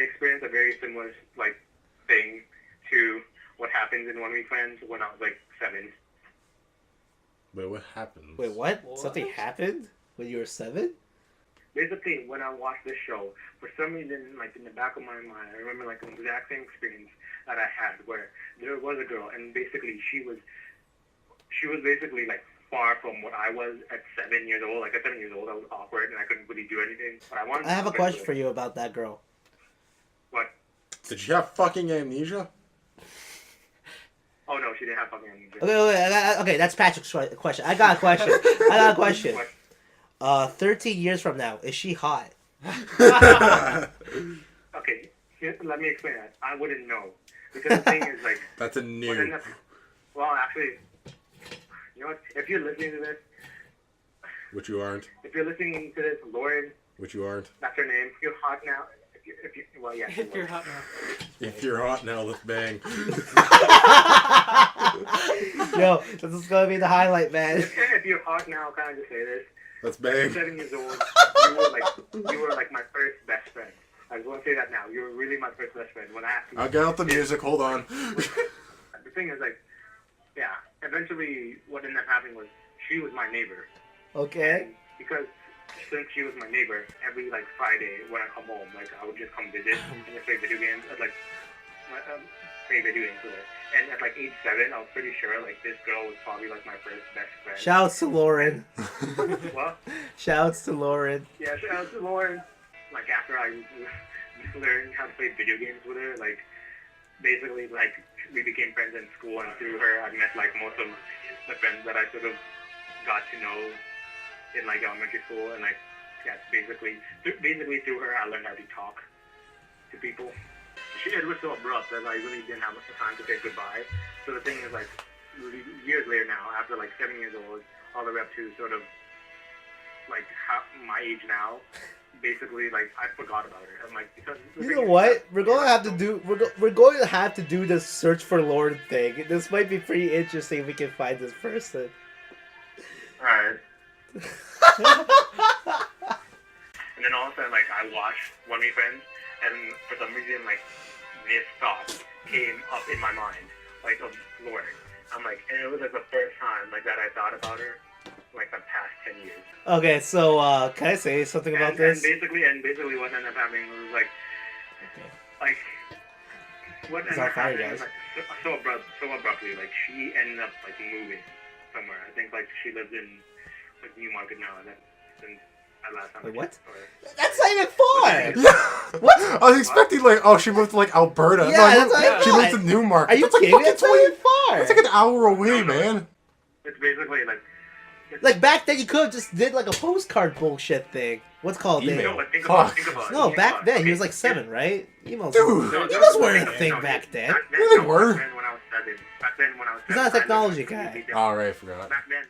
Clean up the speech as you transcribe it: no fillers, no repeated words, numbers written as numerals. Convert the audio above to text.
experienced a very similar like thing to what happens in One Week Friends when I was like 7. Wait, what happened? Wait, what? Something happened when you were 7? Basically, when I watched this show, for some reason, like in the back of my mind, I remember like the exact same experience that I had, where there was a girl, and basically she was basically like far from what I was at 7 years old. Like at 7 years old, I was awkward and I couldn't really do anything. But I have a question for you about that girl. What? Did she have fucking amnesia? Oh no, she didn't have fucking amnesia. Okay, that's Patrick's question. I got a question. 13 years from now, is she hot? Okay, let me explain that. I wouldn't know. Because the thing is, like... That's a new... Well, actually, you know what? If you're listening to this... Which you aren't. If you're listening to this, Lauren... Which you aren't. That's her name. If you're hot now... Well, yeah. If you're hot now. If you're hot now, let's bang. Yo, this is gonna be the highlight, man. If you're hot now, can I just say this? Let's bang. 7 years old, you were like my first best friend. I just want to say that now. You were really my first best friend. When I asked you, I'll get out the music. Hold on. The thing is, like, yeah. Eventually, what ended up happening was she was my neighbor. Okay. And because since she was my neighbor, every like Friday when I come home, like I would just come visit and just play video games. I'd like play video games with her. And at like age 7, I was pretty sure like this girl was probably like my first best friend. Shouts to Lauren. What? Shouts to Lauren. Yeah, shouts to Lauren. Like after I learned how to play video games with her, like basically like we became friends in school, and through her I met like most of the friends that I sort of got to know in like elementary school, and like yeah, basically through her I learned how to talk to people. It was so abrupt that I really didn't have much time to say goodbye. So the thing is, like, years later now, after like 7 years old, all the way up to sort of like my age now, basically like I forgot about her. I'm like, because you know what? We're going to have to do this search for Lauren thing. This might be pretty interesting if we can find this person. Alright. And then all of a sudden, like, I watched One Week Friends, and for some reason, like, this thought came up in my mind, like, of Lauren. I'm like, and it was like the first time, like, that I thought about her, like, the past 10 years. Okay, so, can I say something about this? And basically what ended up happening was, like, what ended up happening was, like, so abruptly, like, she ended up, like, moving somewhere. I think, like, she lives in, like, New Market now, and then last time. Wait, what? That's not even far! What? I was expecting, like, oh, she moved to, like, Alberta. Yeah, no, that's what I she thought. moved to Newmarket. Are you that's kidding? like That's not even far! That's like an hour away, man. It's basically, like... Like, back then you could have just did, like, a postcard bullshit thing. What's it called? Email. No, think about it. No, back then, he was like 7, right? Emails. Dude. Emails weren't a thing back then. Yeah, they were. Back then when I was 7. He's not a technology guy. Alright, I forgot. Back then.